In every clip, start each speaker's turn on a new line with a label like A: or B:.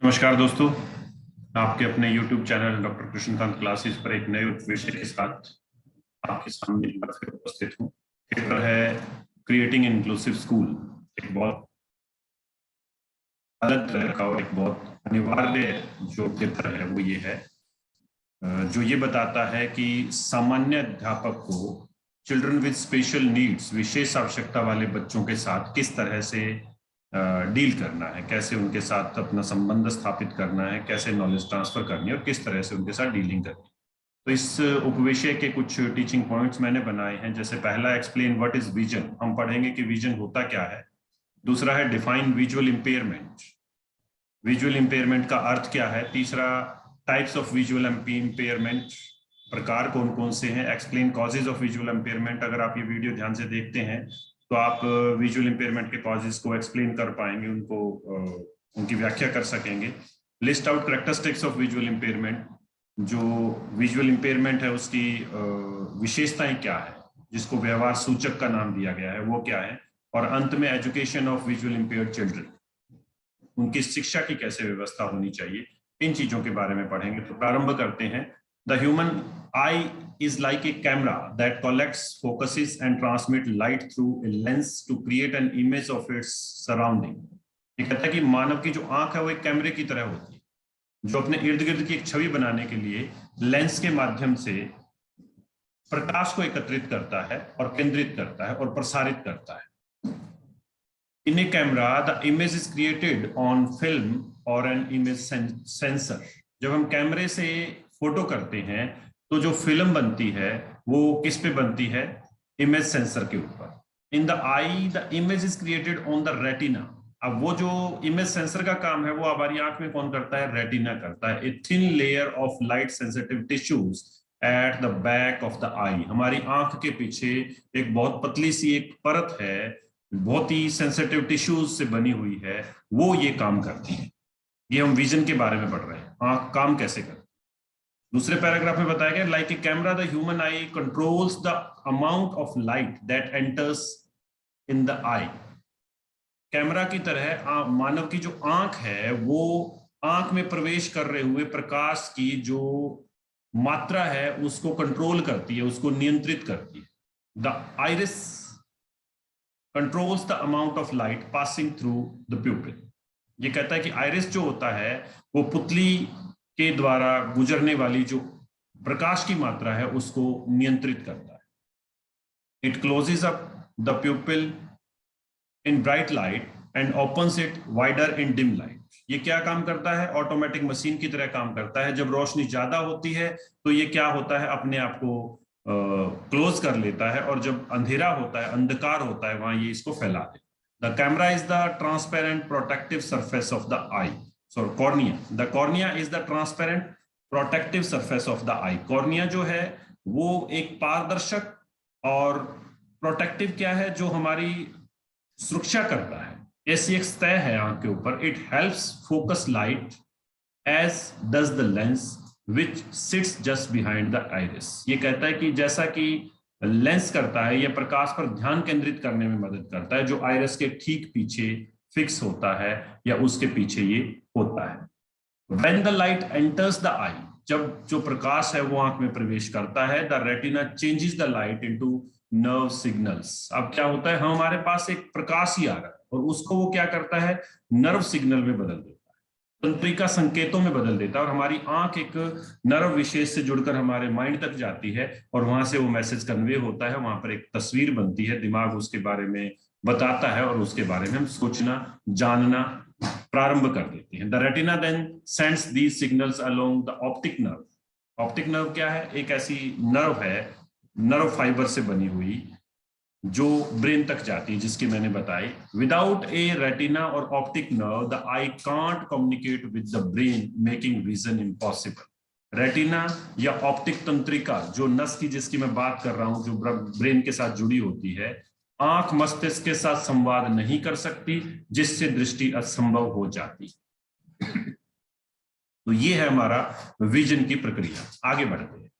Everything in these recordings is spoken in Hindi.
A: नमस्कार दोस्तों, आपके अपने YouTube channel doctor Krishnakant classes पर एक नए विषय के साथ आपके सामने एक बार फिर उपस्थित हूँ। पेपर है क्रिएटिंग इंक्लूसिव स्कूल। एक बहुत अलग तरह का और एक बहुत अनिवार्य जो पेपर है वो ये है जो ये बताता है कि सामान्य अध्यापक को चिल्ड्रन विद स्पेशल नीड्स, विशेष आवश्यकता वाले बच्चों के साथ किस तरह से डील करना है, कैसे उनके साथ अपना संबंध स्थापित करना है, कैसे नॉलेज ट्रांसफर करनी है और किस तरह से उनके साथ डीलिंग करनी है। तो इस उपविषय के कुछ टीचिंग पॉइंट्स मैंने बनाए हैं। जैसे पहला, एक्सप्लेन व्हाट इज विजन। हम पढ़ेंगे कि विजन होता क्या है। दूसरा है define visual impairment, visual impairment का अर्थ क्या है। तीसरा, टाइप्स ऑफ विजुअल इंपेयरमेंट, प्रकार कौन कौन से हैं। Explain causes of visual impairment. अगर आप ये वीडियो ध्यान से देखते हैं तो आप विजुअल इंपेयरमेंट के कॉजेज को एक्सप्लेन कर पाएंगे, उनको उनकी व्याख्या कर सकेंगे। List out characteristics of visual impairment, जो विजुअल इंपेयरमेंट है उसकी विशेषताएं क्या है, जिसको व्यवहार सूचक का नाम दिया गया है, वो क्या है। और अंत में education of visual impaired children, उनकी शिक्षा की कैसे व्यवस्था होनी चाहिए, इन चीजों के बारे में पढ़ेंगे। तो प्रारंभ करते हैं। The human I is like a camera that collects, focuses and transmits light through a lens to create an image of its surrounding। ये कहता है कि मानव की जो आंख है वो एक कैमरे की तरह होती है, जो अपने इर्द गिर्द की एक छवि बनाने के लिए लेंस के माध्यम से प्रकाश को एकत्रित करता है और केंद्रित करता है और प्रसारित करता है। In a camera the image is created on film और एन इमेज सेंसर। जब हम कैमरे से फोटो करते हैं तो जो फिल्म बनती है वो किस पे बनती है, इमेज सेंसर के ऊपर। In the I the image is created on the retina. अब वो जो इमेज सेंसर का काम है वो हमारी आंख में कौन करता है, रेटिना करता है। A thin layer of light sensitive tissues at the back of the eye. हमारी आंख के पीछे एक बहुत पतली सी एक परत है, बहुत ही सेंसिटिव टिश्यूज से बनी हुई है, वो ये काम करती है। ये हम विजन के बारे में पढ़ रहे हैं, आंख काम कैसे करती है। दूसरे पैराग्राफ में बताया गया, like a camera the human I controls the amount of light that enters in the I. Camera की तरह मानव की जो आंख है वो आंख में प्रवेश कर रहे हुए प्रकाश की जो मात्रा है उसको कंट्रोल करती है, उसको नियंत्रित करती है। The iris controls the amount of light passing through the प्यूपिल। ये कहता है कि आइरिस जो होता है वो पुतली के द्वारा गुजरने वाली जो प्रकाश की मात्रा है उसको नियंत्रित करता है। It closes up the pupil in bright light and opens it wider in dim light. ये क्या काम करता है, ऑटोमेटिक मशीन की तरह काम करता है। जब रोशनी ज्यादा होती है तो ये क्या होता है, अपने आप को क्लोज कर लेता है, और जब अंधेरा होता है, अंधकार होता है, वहां ये इसको फैला देता है। The camera is the transparent protective surface of the I. So cornea, the cornea is the transparent protective surface of the I. Cornea जो है वो एक पारदर्शक और प्रोटेक्टिव क्या है, जो हमारी सुरक्षा करता है। ऐसी एक सतह है आंख के ऊपर। It helps focus light as does the lens which sits just behind the iris. ये कहता है कि जैसा कि लेंस करता है, यह प्रकाश पर ध्यान केंद्रित करने में मदद करता है, जो आइरिस के ठीक पीछे फिक्स होता है या उसके पीछे ये होता है। When the light enters the eye, जब जो प्रकाश है वो आंख में प्रवेश करता है, the retina changes the light into nerve signals। अब क्या होता है, हमारे पास एक प्रकाश ही आ रहा है और उसको वो क्या करता है, नर्व सिग्नल में बदल देता है, तंत्रिका संकेतों में बदल देता है। और हमारी आंख एक नर्व विशेष से जुड़कर हमारे माइंड तक जाती है और वहां से वो मैसेज कन्वे होता है, वहां पर एक तस्वीर बनती है, दिमाग उसके बारे में बताता है और उसके बारे में हम सोचना जानना प्रारंभ कर देते हैं। The retina then sends these signals along the optic nerve. Optic nerve क्या है, एक ऐसी नर्व है, नर्व फाइबर से बनी हुई, जो ब्रेन तक जाती है, जिसकी मैंने बताई। विदाउट ए रेटिना और optic nerve the I can't communicate with the brain, making vision impossible. Retina या ऑप्टिक तंत्रिका, जो नस की जिसकी मैं बात कर रहा हूं, जो ब्रेन के साथ जुड़ी होती है, आंख मस्तिष्क के साथ संवाद नहीं कर सकती, जिससे दृष्टि असंभव हो जाती। तो ये है हमारा विजन की प्रक्रिया। आगे बढ़ते हैं।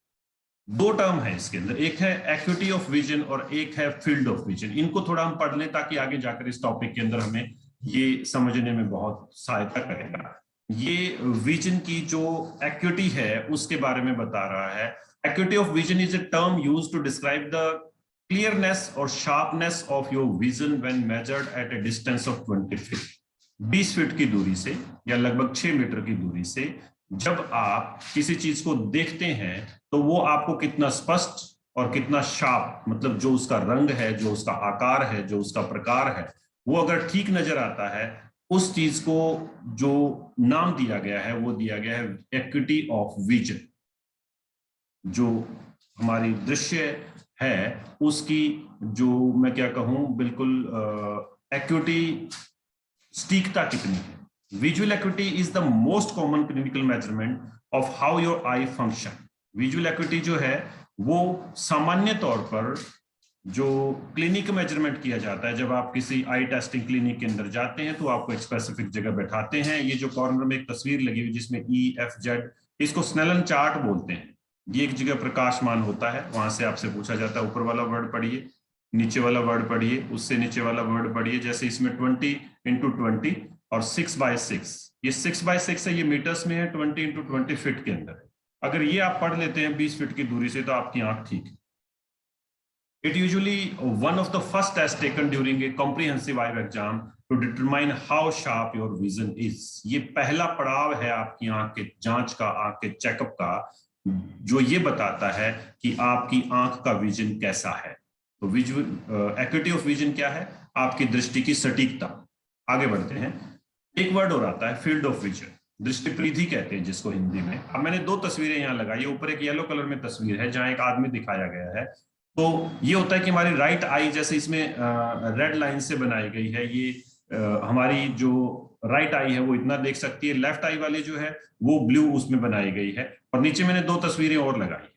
A: दो टर्म है इसके अंदर, एक है एक्यूटी ऑफ विजन और एक है फील्ड ऑफ विजन। इनको थोड़ा हम पढ़ लें ताकि आगे जाकर इस टॉपिक के अंदर हमें ये समझने में बहुत सहायता करेगा। ये विजन की जो एक्यूटी है उसके बारे में बता रहा है। Acuity of vision is a term used to describe the clearness और sharpness of your vision when measured at a distance of 20 feet, 20 feet की दूरी से या लगभग 6 मीटर की दूरी से जब आप किसी चीज को देखते हैं तो वो आपको कितना स्पष्ट और कितना शार्प, मतलब जो उसका रंग है, जो उसका आकार है, जो उसका प्रकार है, वो अगर ठीक नजर आता है, उस चीज को जो नाम दिया गया है वो दिया गया है एक्यूटी ऑफ विजन। जो हमारी दृश्य है उसकी जो मैं क्या कहूं, बिल्कुल एक्यूटी, सटीकता कितनी है। Visual acuity is the most common clinical measurement of how your I function. Visual acuity जो है वो सामान्य तौर पर जो क्लिनिक मेजरमेंट किया जाता है, जब आप किसी आई टेस्टिंग क्लिनिक के अंदर जाते हैं तो आपको एक स्पेसिफिक जगह बैठाते हैं। ये जो कॉर्नर में एक तस्वीर लगी हुई जिसमें EFZ, इसको स्नेलन चार्ट बोलते हैं। ये एक जगह प्रकाशमान होता है, वहां से आपसे पूछा जाता है ऊपर वाला वर्ड पढ़िए, नीचे वाला वर्ड पढ़िए, उससे नीचे वाला वर्ड पढ़िए। जैसे इसमें 20x20 और 6x6, ये 6x6 है, ये मीटर्स में है, 20x20 फीट के अंदर है। अगर ये आप पढ़ लेते हैं 20 फीट की दूरी से तो आपकी आंख ठीक है। It usually one of the first tests taken during a comprehensive eye exam to determine how sharp your vision is. ये पहला पड़ाव है आपकी आंख के जांच का, आंख के चेकअप का, जो ये बताता है कि आपकी आंख का विजन कैसा है। तो विजुअल एक्यूटी ऑफ विजन क्या है? आपकी दृष्टि की सटीकता। आगे बढ़ते हैं, एक वर्ड और आता है फील्ड ऑफ विजन, दृष्टि परिधि कहते हैं जिसको हिंदी में। अब मैंने दो तस्वीरें यहाँ लगाई है, ऊपर एक येलो कलर में तस्वीर है जहां एक आदमी दिखाया गया है। तो ये होता है कि हमारी राइट आई, जैसे इसमें रेड लाइन से बनाई गई है, ये हमारी जो राइट आई है वो इतना देख सकती है, लेफ्ट आई वाली जो है वो ब्लू उसमें बनाई गई है। और नीचे मैंने दो तस्वीरें और लगाई।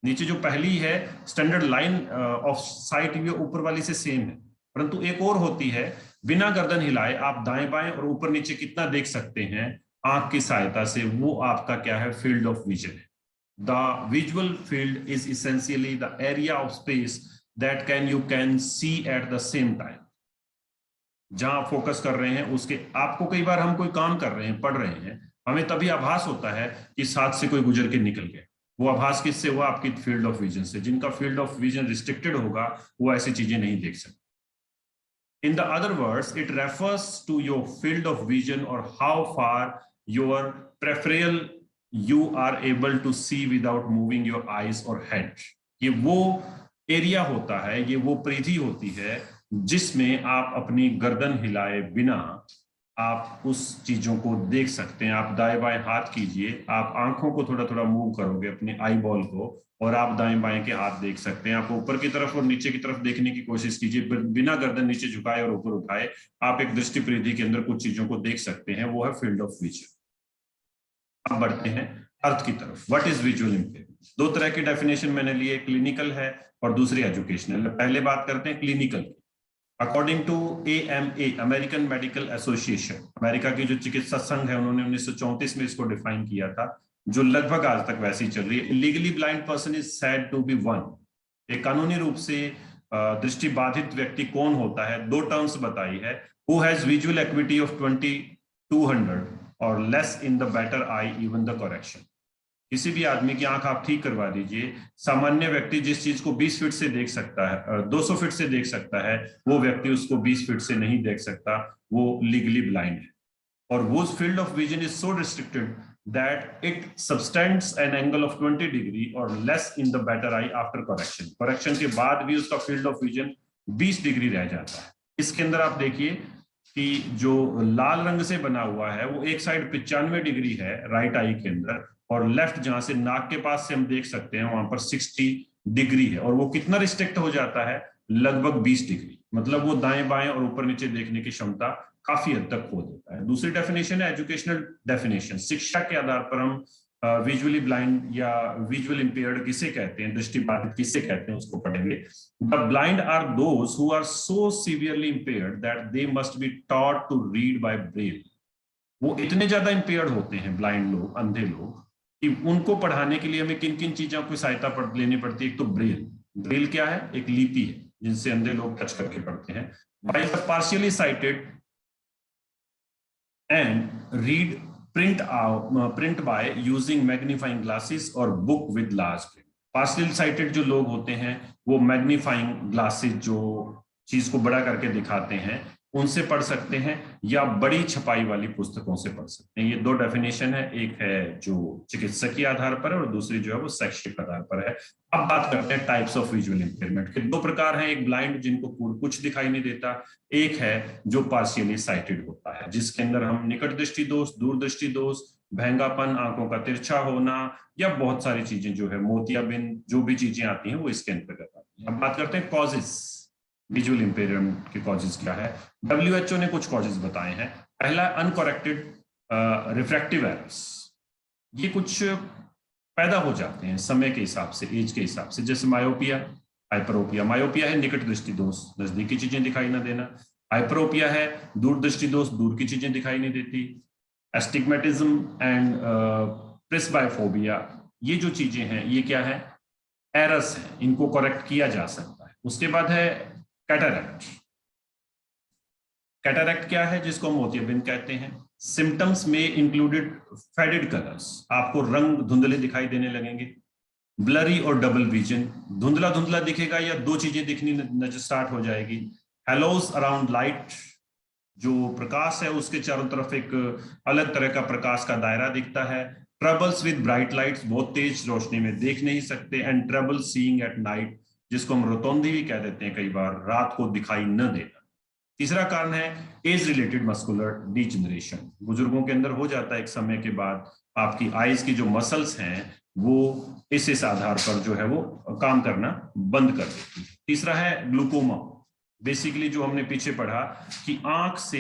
A: नीचे जो पहली है स्टैंडर्ड लाइन ऑफ साइट, ये ऊपर वाली से सेम है, परंतु एक और होती है बिना गर्दन हिलाए आप दाएं बाएं और ऊपर नीचे कितना देख सकते हैं आंख की सहायता से, वो आपका क्या है? फील्ड ऑफ विजन है। The visual field is essentially the area of space that you can see at the same time. जहां आप फोकस कर रहे हैं उसके, आपको कई बार हम कोई काम कर रहे हैं, पढ़ रहे हैं, हमें तभी आभास होता है कि साथ से कोई गुजर के निकल गया। वो आभास किससे हुआ? आपकी फील्ड ऑफ विजन से। जिनका फील्ड ऑफ विजन रिस्ट्रिक्टेड होगा वो ऐसी चीजें नहीं देख सकते। In the other words, it refers to your field of vision or how far your peripheral you are able to see without moving your eyes or head. ये वो एरिया होता है, ये वो परिधि होती है जिसमें आप अपनी गर्दन हिलाए बिना आप उस चीजों को देख सकते हैं। आप दाएं बाएं हाथ कीजिए, आप आंखों को थोड़ा थोड़ा मूव करोगे अपने आई बॉल को, और आप दाएं बाएं के हाथ देख सकते हैं। आप ऊपर की तरफ और नीचे की तरफ देखने की कोशिश कीजिए, बिना गर्दन नीचे झुकाए और ऊपर उठाए आप एक दृष्टि परिधि के अंदर कुछ चीजों को देख सकते हैं, वो है फील्ड ऑफ विजन। अब बढ़ते हैं अर्थ की तरफ। What is visual impairment? दो तरह की डेफिनेशन मैंने ली है, क्लिनिकल है और दूसरी एजुकेशनल। पहले बात करते हैं clinical. According to AMA, American Medical Association, America की जो चिकित्सा संघ है, उन्होंने 1934 में इसको डिफाइन किया था, जो लगभग आज तक वैसी चल रही है। Legally blind person is said to be one. एक कानूनी रूप से दृष्टि बाधित व्यक्ति कौन होता है? दो टर्म्स बताई है, who has visual acuity of 20/200 और less in the better I even the correction. किसी भी आदमी की आंख आप ठीक करवा दीजिए, सामान्य व्यक्ति जिस चीज को 20 फीट से देख सकता है, 200 फीट से देख सकता है, वो व्यक्ति उसको 20 फीट से नहीं देख सकता, वो लीगली ब्लाइंड है। और वो field of vision is so restricted that it subtends an angle of 20 degree or less in the better eye after correction. correction के बाद भी उसका field of vision 20 डिग्री रह जाता है। इसके अंदर आप देखिए कि जो लाल रंग से बना हुआ है वो एक साइड 95 डिग्री है राइट आई के अंदर, और लेफ्ट जहां से नाक के पास से हम देख सकते हैं वहां पर 60 डिग्री है। और वो कितना रिस्ट्रिक्ट हो जाता है? लगभग 20 डिग्री। मतलब वो दाएं बाएं और ऊपर नीचे देखने की क्षमता काफी हद तक खो देता है। दूसरी डेफिनेशन है एजुकेशनल डेफिनेशन। शिक्षा के आधार पर हम विजुअली ब्लाइंड या विजुअल इंपेयर्ड किसे कहते हैं, दृष्टिबाधित किसे कहते हैं, उसको पढ़ेंगे। The blind are those who are so severely impaired that they must be taught to read by Braille. वो इतने ज्यादा इंपेयर्ड होते हैं ब्लाइंड लोग, अंधे लोग, कि उनको पढ़ाने के लिए हमें किन किन चीजों की सहायता लेनी पड़ती है। एक तो ब्रेल। ब्रेल क्या है? एक लिपि है जिनसे अंधे लोग टच करके पढ़ते हैं। Partially sighted and read print by using magnifying glasses और book with large print. Partial sighted जो लोग होते हैं वो मैग्नीफाइंग ग्लासेस जो चीज को बड़ा करके दिखाते हैं उनसे पढ़ सकते हैं, या बड़ी छपाई वाली पुस्तकों से पढ़ सकते हैं। ये दो डेफिनेशन है, एक है जो चिकित्सकीय आधार पर है और दूसरी जो है वो शैक्षिक आधार पर है। अब बात करते हैं टाइप्स ऑफ विजुअल इंपेयरमेंट के। दो प्रकार हैं, एक ब्लाइंड जिनको कुछ दिखाई नहीं देता, एक है जो पार्शियली साइटेड होता है जिसके अंदर हम निकट दृष्टि दोष, दूर दृष्टि दोष, भैंगापन, आंखों का तिरछा होना या बहुत सारी चीजें जो है मोतियाबिंद, जो भी चीजें आती हैं वो इसके अंतर्गत आती हैं। अब बात करते हैं कॉजेस, विजुअल इंपेयरमेंट के कॉजेज क्या है। WHO ने कुछ कॉजेज बताए हैं। पहला, अनकरेक्टेड रिफ्रैक्टिव एरर्स। ये कुछ पैदा हो जाते हैं समय के हिसाब से, एज के हिसाब से, जैसे मायोपिया, हाइपरोपिया। मायोपिया है निकट दृष्टि दोष, नजदीक की चीजें दिखाई ना देना। हाइपरोपिया है दूर दृष्टि दोष, दूर की चीजें दिखाई नहीं देती। एस्टिग्मेटिज्म एंड प्रेस्बायोफोबिया, ये जो चीजें हैं ये क्या है, एरर्स हैं, इनको करेक्ट किया जा सकता है। उसके बाद है कैटरैक्ट। कैटरैक्ट क्या है, जिसको मोतियाबिंद कहते हैं। सिम्टम्स में इंक्लूडेड फेडेड कलर्स, आपको रंग धुंधले दिखाई देने लगेंगे। ब्लरी और डबल विजन, धुंधला धुंधला दिखेगा या दो चीजें दिखनी नजर स्टार्ट हो जाएगी। हेलोस अराउंड लाइट, जो प्रकाश है उसके चारों तरफ एक अलग तरह का प्रकाश का दायरा दिखता है। ट्रबल्स विद ब्राइट लाइट्स, बहुत तेज रोशनी में देख नहीं सकते। And trouble seeing at night, जिसको हम रोतोंधी भी कह देते हैं कई बार, रात को दिखाई न देना। तीसरा कारण है एज रिलेटेड मस्कुलर डीजनरेशन, बुजुर्गों के अंदर हो जाता है एक समय के बाद, आपकी आईज की जो मसल्स हैं वो इस आधार पर जो है वो काम करना बंद कर देती है। तीसरा है ग्लूकोमा, बेसिकली जो हमने पीछे पढ़ा कि आंख से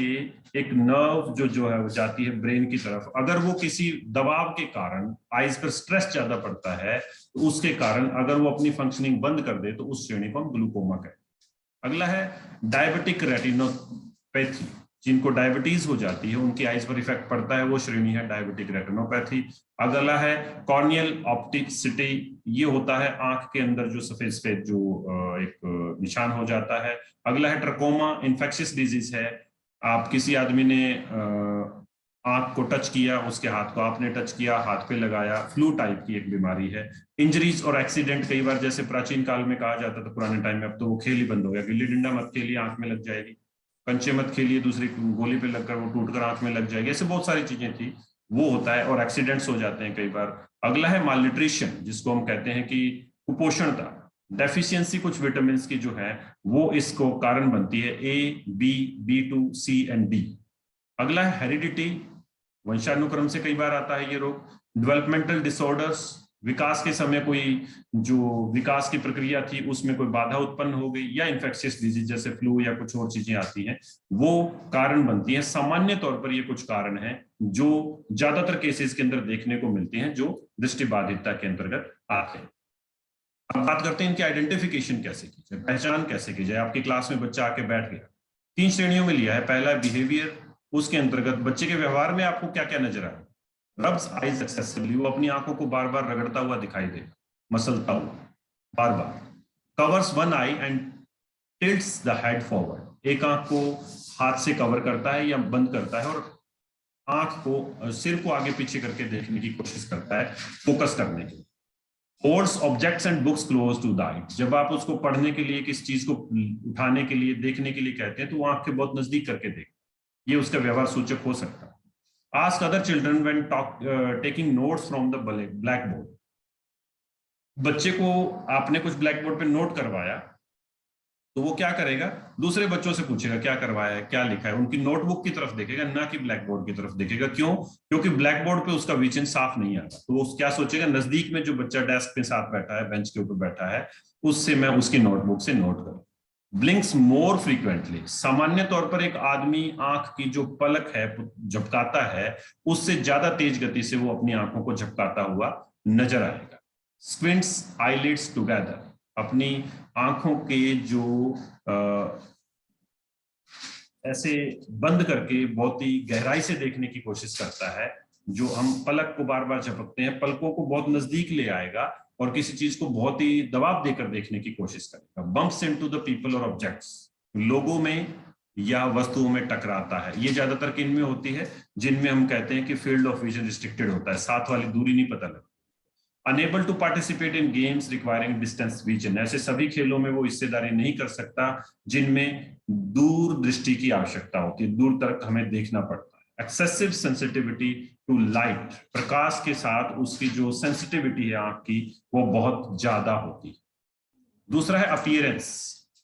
A: एक नर्व जो है वो जाती है ब्रेन की तरफ, अगर वो किसी दबाव के कारण आईज पर स्ट्रेस ज्यादा पड़ता है तो उसके कारण अगर वो अपनी फंक्शनिंग बंद कर दे तो उस श्रेणी को हम ग्लूकोमा कहते हैं। अगला है डायबिटिक रेटिनोपैथी, जिनको डायबिटीज हो जाती है उनकी आईज पर इफेक्ट पड़ता है, वो श्रेणी है डायबिटिक रेटिनोपैथी। अगला है कॉर्नियल ऑप्टिसिटी, ये होता है आंख के अंदर जो सफेद सफेद जो एक निशान हो जाता है। अगला है ट्रकोमा, इन्फेक्शियस डिजीज है, आप किसी आदमी ने आंख को टच किया, उसके हाथ को आपने टच किया, हाथ पे लगाया, फ्लू टाइप की एक बीमारी है। इंजरीज और एक्सीडेंट, कई बार जैसे प्राचीन काल में कहा जाता था पुराने टाइम में, अब तो वो खेल ही बंद हो गया, गिल्ली डंडा मत खेलिए आंख में लग जाएगी, कंचे मत खेलिए दूसरी गोली पे लगकर वो टूटकर आंख में लग जाएगी, ऐसे बहुत सारी चीजें थी, वो होता है और एक्सीडेंट्स हो जाते हैं कई बार। अगला है मालन्यूट्रिशन, जिसको हम कहते हैं कि कुपोषणता, डेफिशिएंसी कुछ विटामिन की जो है वो इसको कारण बनती है, A, B, B2, C and D। अगला है हेरिडिटी, वंशानुक्रम से कई बार आता है ये रोग। डेवलपमेंटल डिसऑर्डर्स, विकास के समय कोई जो विकास की प्रक्रिया थी उसमें कोई बाधा उत्पन्न हो गई, या इन्फेक्शियस डिजीज जैसे फ्लू या कुछ और चीजें आती हैं वो कारण बनती हैं। सामान्य तौर पर ये कुछ कारण हैं जो ज्यादातर केसेस के अंदर देखने को मिलते हैं जो दृष्टिबाधितता के अंतर्गत आते हैं। अब बात करते हैं इनकी आइडेंटिफिकेशन कैसे की जाए, पहचान कैसे की जाए। आपकी क्लास में बच्चा आके बैठ गया, 3 श्रेणियों में लिया है। पहला बिहेवियर, उसके अंतर्गत बच्चे के व्यवहार में आपको क्या क्या नजर आ रहा है। रब्स आइज एक्सेसिवली, वो अपनी आंखों को बार बार रगड़ता हुआ दिखाई देगा, मसलता हुआ बार बार। Covers one eye and tilts the head forward, एक आंख को हाथ से कवर करता है या बंद करता है और आंख को, सिर को आगे पीछे करके देखने की कोशिश करता है, फोकस करने के लिए। Holds objects and books close to the eyes, जब आप उसको पढ़ने के लिए, किस चीज को उठाने के लिए, देखने के लिए कहते हैं तो वो आंख के बहुत नजदीक करके देख, ये उसका व्यवहार सूचक हो सकता है। Ask other children when taking notes from the blackboard, बच्चे को आपने कुछ ब्लैक बोर्ड पे नोट करवाया तो वो क्या करेगा, दूसरे बच्चों से पूछेगा क्या करवाया है, क्या लिखा है, उनकी नोटबुक की तरफ देखेगा, ना कि ब्लैक बोर्ड की तरफ देखेगा। क्यों? क्योंकि ब्लैक बोर्ड पे उसका विजन साफ नहीं आता, तो वो क्या सोचेगा, नजदीक में जो बच्चा डेस्क पे साथ बैठा है, बेंच के ऊपर बैठा है, उससे मैं उसकी नोटबुक से नोट करूं। ब्लिंक्स मोर फ्रीक्वेंटली, सामान्य तौर पर एक आदमी आंख की जो पलक है झपकाता है उससे ज्यादा तेज गति से वो अपनी आंखों को झपकाता हुआ नजर आएगा। स्क्विंट्स आईलिड्स टुगेदर, अपनी आंखों के जो ऐसे बंद करके बहुत ही गहराई से देखने की कोशिश करता है, जो हम पलक को बार बार झपकते हैं, पलकों को बहुत नजदीक ले आएगा और किसी चीज को बहुत ही दबाव देकर देखने की कोशिश करेगा। बम्प्स इनटू द पीपल और ऑब्जेक्ट्स, लोगों में या वस्तुओं में टकराता है। ये ज्यादातर किन में होती है? जिनमें हम कहते हैं कि फील्ड ऑफ विजन रिस्ट्रिक्टेड होता है, साथ वाली दूरी नहीं पता लगती। Unable to participate in games requiring distance vision, ऐसे सभी खेलों में वो हिस्सेदारी नहीं कर सकता जिनमें दूर दृष्टि की आवश्यकता होती है, दूर तक हमें देखना पड़ता है। एक्सेसिव सेंसिटिविटी टू लाइट, प्रकाश के साथ उसकी जो सेंसिटिविटी है आंख की वो बहुत ज्यादा होती है। दूसरा है अपीयरेंस,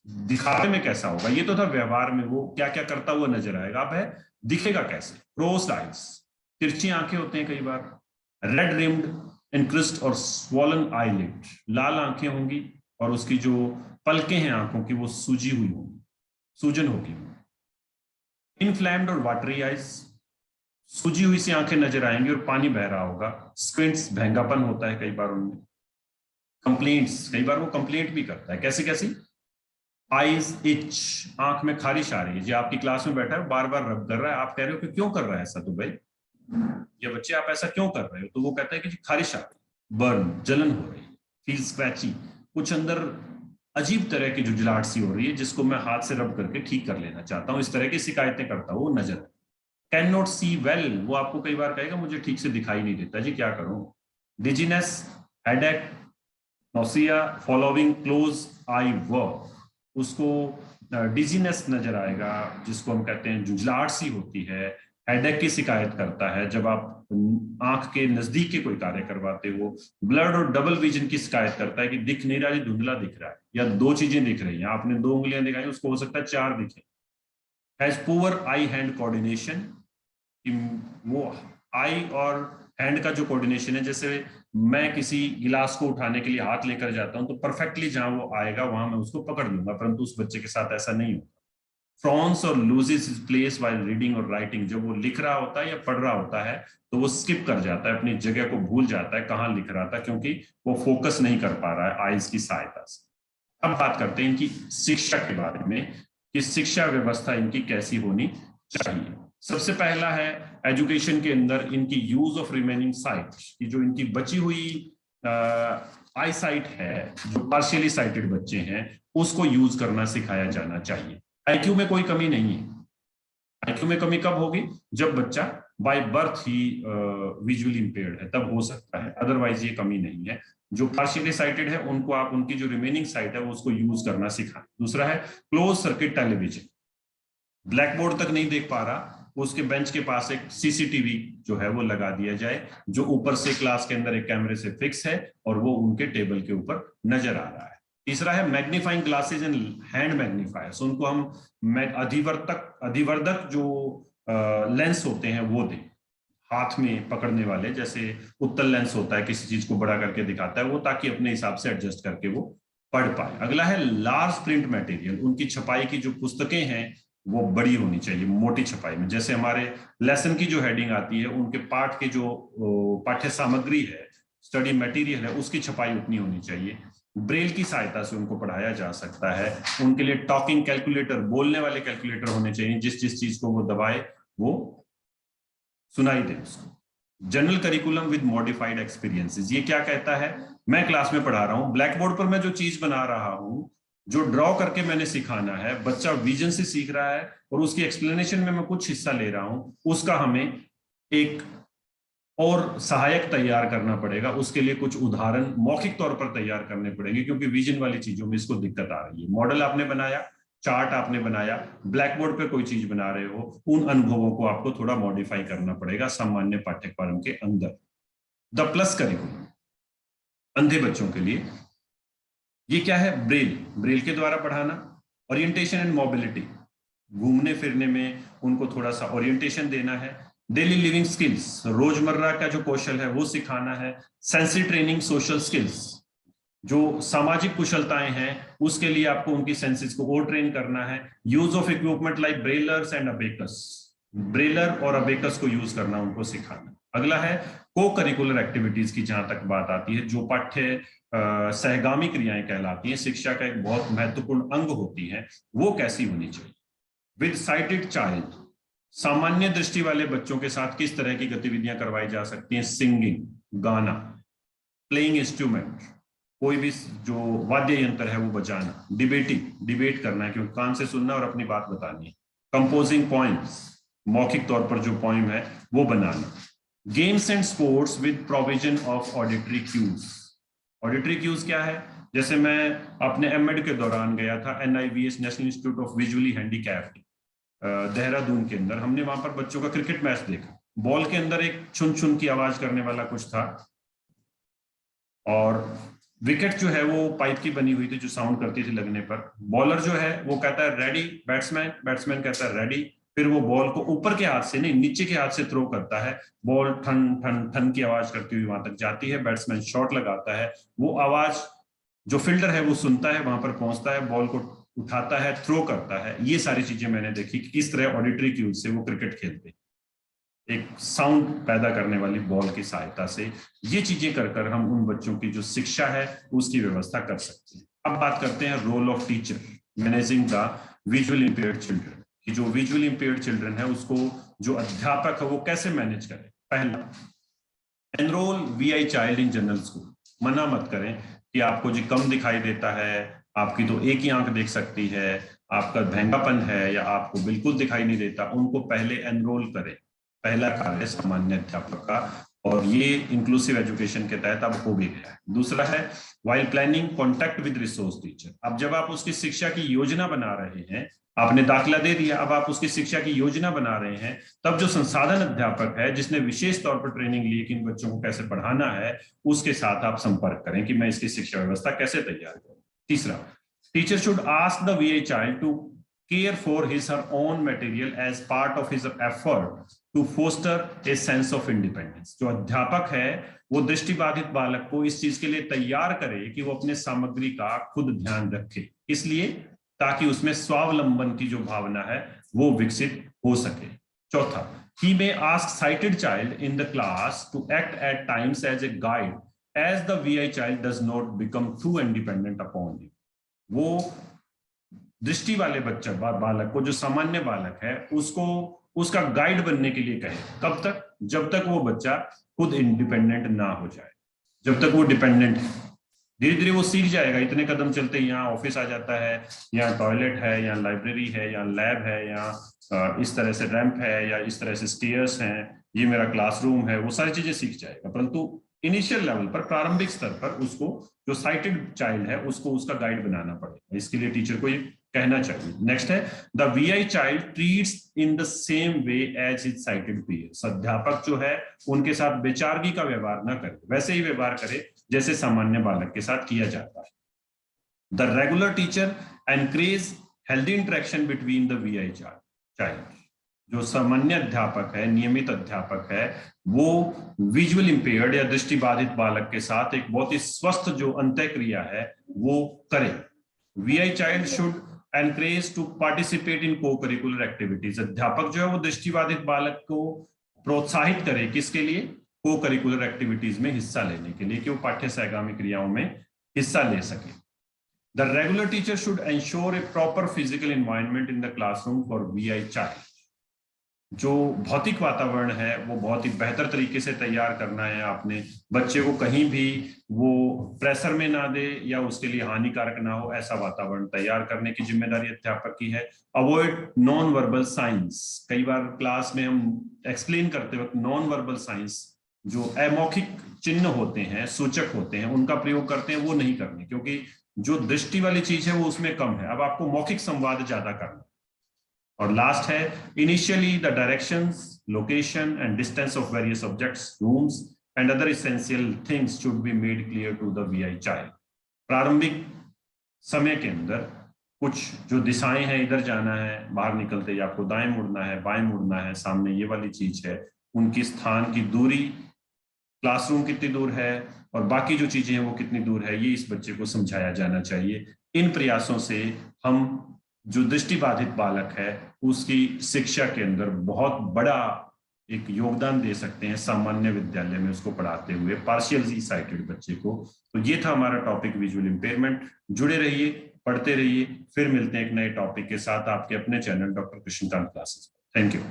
A: दिखावे में कैसा होगा। ये तो था व्यवहार में वो क्या क्या करता हुआ नजर आएगा, अब है दिखेगा कैसे। क्लोज्ड आइज, तिरछी आंखें होते हैं कई बार। रेड रिम्ड इंक्रिस्ट और स्वॉलन आईलिड, लाल आंखें होंगी और उसकी जो पलकें हैं आंखों की वो सूजी हुई होंगी, सूजन होगी। इनफ्लैम्ड और वाटरी आइज, सूजी हुई सी आंखें नजर आएंगी और पानी बह रहा होगा। स्क्विंट्स, भैंगापन होता है कई बार उनमें। कंप्लेंट्स, कई बार वो कंप्लेंट भी करता है, कैसी कैसी? आईज इच, आंख में खारिश आ रही है। जो आपकी क्लास में बैठा है बार बार रब कर रहा है, आप कह रहे हो कि क्यों कर रहा है ऐसा, तो भाई ये बच्चे आप ऐसा क्यों कर रहे हो, तो वो कहता है कि खारिश आ रही, बर्न, जलन हो रही, फील स्क्रैची, कुछ अंदर अजीब तरह की जुझलाहट सी हो रही है जिसको मैं हाथ से रब करके ठीक कर लेना चाहता हूँ। इस तरह की शिकायतें करता हूँ, वो नजर। कैन नॉट सी वेल, वो आपको कई बार कहेगा मुझे ठीक से दिखाई नहीं देता जी, क्या करूं। Dizziness, headache, nausea following close I work, उसको डिजीनेस नजर आएगा जिसको हम कहते हैं जुझलाहट सी होती है। हेडेक की शिकायत करता है जब आप आंख के नजदीक के कोई कार्य करवाते हो। ब्लड और डबल विजन की शिकायत करता है कि दिख नहीं रहा, धुंधला दिख रहा है या दो चीजें दिख रही हैं, आपने 2 उंगलियां दिखाई, उसको हो सकता है 4 दिखे। Has poor I hand coordination, वो आई और हैंड का जो कोऑर्डिनेशन है, जैसे मैं किसी गिलास को उठाने के लिए हाथ लेकर जाता हूं तो परफेक्टली जहां वो आएगा वहां मैं उसको पकड़ लूंगा, परंतु उस बच्चे के साथ ऐसा नहीं होता। फ्रॉन्स और loses his place while reading और राइटिंग, जब वो लिख रहा होता है या पढ़ रहा होता है तो वो स्किप कर जाता है, अपनी जगह को भूल जाता है कहाँ लिख रहा था, क्योंकि वो फोकस नहीं कर पा रहा है आईज की सहायता से। अब बात करते हैं इनकी शिक्षा के बारे में कि शिक्षा व्यवस्था इनकी कैसी होनी चाहिए। सबसे पहला है एजुकेशन के अंदर इनकी यूज ऑफ रिमेनिंग साइट, की जो इनकी बची हुई आई साइट है, जो पार्शियली साइटेड बच्चे हैं उसको यूज करना सिखाया जाना चाहिए। आईक्यू में कोई कमी नहीं है। आईक्यू में कमी कब होगी? जब बच्चा by birth he visually impaired है, तब हो सकता है, अदरवाइज ये कमी नहीं है। जो पार्शियली साइटेड है उनको आप उनकी जो रिमेनिंग साइट है वो उसको यूज करना सिखाएं। दूसरा है close circuit television, black board तक नहीं देख पा रहा, उसके बेंच के पास एक सीसीटीवी जो है वो लगा दिया जाए, जो ऊपर से क्लास के अंदर एक कैमरे से फिक्स है और वो उनके टेबल के ऊपर नजर आ रहा है। तीसरा है मैग्नीफाइंग ग्लासेज एंड हैंड मैग्नीफायर्स, उनको हम अधिवर्धक जो लेंस होते हैं वो दें, हाथ में पकड़ने वाले, जैसे उत्तल लेंस होता है किसी चीज को बड़ा करके दिखाता है वो, ताकि अपने हिसाब से एडजस्ट करके वो पढ़ पाए। अगला है लार्ज प्रिंट मटेरियल, उनकी छपाई की जो पुस्तकें हैं वो बड़ी होनी चाहिए, मोटी छपाई में। जैसे हमारे लेसन की जो हेडिंग आती है, उनके पाठ के जो पाठ्य सामग्री है, स्टडी मटेरियल है, उसकी छपाई उतनी होनी चाहिए। ब्रेल की सहायता से उनको पढ़ाया जा सकता है। उनके लिए टॉकिंग कैलकुलेटर, बोलने वाले कैलकुलेटर होने चाहिए, जिस जिस चीज को वो दबाए वो सुनाई दे उसको। General curriculum with modified experiences, ये क्या कहता है? मैं क्लास में पढ़ा रहा हूं, ब्लैक बोर्ड पर मैं जो चीज बना रहा हूं, जो ड्रॉ करके मैंने सिखाना है, बच्चा विजन से सीख रहा है और उसकी एक्सप्लेनेशन में मैं कुछ हिस्सा ले रहा हूं, उसका हमें एक और सहायक तैयार करना पड़ेगा। उसके लिए कुछ उदाहरण मौखिक तौर पर तैयार करने पड़ेंगे, क्योंकि विजन वाली चीजों में इसको दिक्कत आ रही है। मॉडल आपने बनाया, चार्ट आपने बनाया, ब्लैक बोर्ड पे कोई चीज बना रहे हो, उन अनुभवों को आपको थोड़ा मॉडिफाई करना पड़ेगा सामान्य पाठ्यक्रम के अंदर। द प्लस करिकुलम, अंधे बच्चों के लिए ये क्या है? ब्रेल, ब्रेल के द्वारा पढ़ाना। ओरिएंटेशन एंड मोबिलिटी, घूमने फिरने में उनको थोड़ा सा ओरिएंटेशन देना है। डेली लिविंग स्किल्स, रोजमर्रा का जो कौशल है वो सिखाना है। सेंसरी ट्रेनिंग, सोशल स्किल्स, जो सामाजिक कुशलताएं हैं उसके लिए आपको उनकी सेंसेस को और ट्रेन करना है। Use of equipment like braillers and abacus, brailler और अबेकस को यूज करना उनको सिखाना। अगला है को करिकुलर एक्टिविटीज की जहां तक बात आती है, जो पाठ्य सहगामी क्रियाएं कहलाती हैं, शिक्षा का एक बहुत महत्वपूर्ण अंग होती है, वो कैसी होनी चाहिए। विद साइटेड चाइल्ड, सामान्य दृष्टि वाले बच्चों के साथ किस तरह की गतिविधियां करवाई जा सकती हैं? सिंगिंग, गाना, प्लेइंग इंस्ट्रूमेंट, कोई भी जो वाद्य यंत्र है वो बजाना, डिबेटिंग, डिबेट करना है, क्योंकि कान से सुनना और अपनी बात बतानी है, कंपोजिंग पॉइम्स, मौखिक तौर पर जो पोइम है वो बनाना। Games and sports with provision of auditory cues. Auditory cues क्या है? जैसे मैं अपने एमएड के दौरान गया था NIVS, national institute of visually handicapped, Dehradun के अंदर। हमने वहां पर बच्चों का क्रिकेट मैच देखा। बॉल के अंदर एक छुन छुन की आवाज करने वाला कुछ था, और विकेट जो है वो पाइप की बनी हुई थी जो साउंड करती थी लगने पर। बॉलर जो है वो कहता है रेडी, बैट्समैन कहता है रेडी, फिर वो बॉल को ऊपर के हाथ से नहीं नीचे के हाथ से थ्रो करता है। बॉल ठन ठन ठन की आवाज करती हुई वहां तक जाती है, बैट्समैन शॉट लगाता है, वो आवाज जो फील्डर है वो सुनता है, वहां पर पहुंचता है, बॉल को उठाता है, थ्रो करता है। ये सारी चीजें मैंने देखी कि किस तरह ऑडिटरी क्यूज से वो क्रिकेट खेलते, एक साउंड पैदा करने वाली बॉल की सहायता से। ये चीजें कर कर हम उन बच्चों की जो शिक्षा है उसकी व्यवस्था कर सकते हैं। अब बात करते हैं role of teacher managing the visual impaired children, कि जो विजुअल इंपेयर्ड चिल्ड्रन है उसको जो अध्यापक है वो कैसे मैनेज करे। पहला, enrol VI child in general school. मना मत करें कि आपको जी कम दिखाई देता है, आपकी तो एक ही आंख देख सकती है, आपका भैंगापन है, या आपको बिल्कुल दिखाई नहीं देता। उनको पहले एनरोल करें, पहला कार्य सामान्य अध्यापक का, और ये इंक्लूसिव एजुकेशन के तहत अब हो भी गया है। दूसरा है while planning contact with resource teacher. अब जब आप उसकी शिक्षा की योजना बना रहे हैं, आपने दाखिला दे दिया, अब आप उसकी शिक्षा की योजना बना रहे हैं, तब जो संसाधन अध्यापक है जिसने विशेष तौर पर ट्रेनिंग ली कि इन बच्चों को कैसे पढ़ाना है, उसके साथ आप संपर्क करें कि मैं इसकी शिक्षा व्यवस्था कैसे तैयार करूं। तीसरा, teacher should ask the VI child to care for his or own material as part of his effort to foster a sense of independence। जो अध्यापक है वो दृष्टिबाधित बालक को इस चीज के लिए तैयार करे कि वो अपने सामग्री का खुद ध्यान रखे, इसलिए ताकि उसमें स्वावलंबन की जो भावना है वो विकसित हो सके। चौथा, he may ask sighted child in the class to act at times as a guide as the VI child does not become too independent upon him। वो दृष्टि वाले बच्चा बालक को, जो सामान्य बालक है, उसको उसका गाइड बनने के लिए कहे। कब तक? जब तक वो बच्चा खुद इंडिपेंडेंट ना हो जाए, जब तक वो डिपेंडेंट है। धीरे धीरे वो सीख जाएगा, इतने कदम चलते यहाँ ऑफिस आ जाता है, यहाँ टॉयलेट है, यहाँ लाइब्रेरी है, यहाँ लैब है, यहाँ इस तरह से रैंप है, या इस तरह से स्टेयर्स हैं, ये मेरा क्लासरूम है, वो सारी चीजें सीख जाएगा। परंतु इनिशियल लेवल पर, प्रारंभिक स्तर पर, उसको जो साइटेड चाइल्ड है उसको उसका गाइड बनाना पड़ेगा। इसके लिए टीचर को ये कहना चाहिए। नेक्स्ट है, the VI child treats in the same way as his sighted peers. अध्यापक जो है उनके साथ बेचारगी का व्यवहार ना करे, वैसे ही व्यवहार करे जैसे सामान्य बालक के साथ किया जाता है। The regular teacher encourage healthy interaction between the VI child. जो सामान्य अध्यापक है, नियमित अध्यापक है, वो विजुअल इंपेयर्ड या दृष्टिबाधित बालक के साथ एक बहुत ही स्वस्थ जो अंतःक्रिया है वो करे। VI child should encourage to participate in co curricular activities. अध्यापक जो है वो दृष्टिबाधित बालक को प्रोत्साहित करे, किसके लिए? को करिकुलर एक्टिविटीज में हिस्सा लेने के लिए, कि वो पाठ्य सहगामी क्रियाओं में हिस्सा ले सके। The regular teacher should ensure A proper physical environment in the classroom for VI child. जो भौतिक वातावरण है वो बहुत ही बेहतर तरीके से तैयार करना है आपने। बच्चे को कहीं भी वो प्रेशर में ना दे या उसके लिए हानिकारक ना हो, ऐसा वातावरण तैयार करने की जिम्मेदारी अध्यापक की है। Avoid non verbal science. कई बार क्लास में हम एक्सप्लेन करते वक्त नॉन वर्बल साइंस, जो अमौखिक चिन्ह होते हैं, सूचक होते हैं, उनका प्रयोग करते हैं, वो नहीं करने, क्योंकि जो दृष्टि वाली चीज है वो उसमें कम है। अब आपको मौखिक संवाद ज्यादा करना। और लास्ट है, initially the directions, location and distance of various objects, rooms and other essential things should be made clear to the VI child. प्रारंभिक समय के अंदर कुछ जो दिशाएं हैं, इधर जाना है, बाहर निकलते ही आपको दाएं मुड़ना है, बाएं मुड़ना है, सामने ये वाली चीज है, उनकी स्थान की दूरी, क्लासरूम कितनी दूर है और बाकी जो चीजें हैं वो कितनी दूर है, ये इस बच्चे को समझाया जाना चाहिए। इन प्रयासों से हम जो दृष्टिबाधित बालक है उसकी शिक्षा के अंदर बहुत बड़ा एक योगदान दे सकते हैं, सामान्य विद्यालय में उसको पढ़ाते हुए पार्शियली साइटेड बच्चे को। तो ये था हमारा टॉपिक विजुअल इंपेयरमेंट। जुड़े रहिए, पढ़ते रहिए, फिर मिलते हैं एक नए टॉपिक के साथ आपके अपने channel doctor Krishnakant classes. Thank you.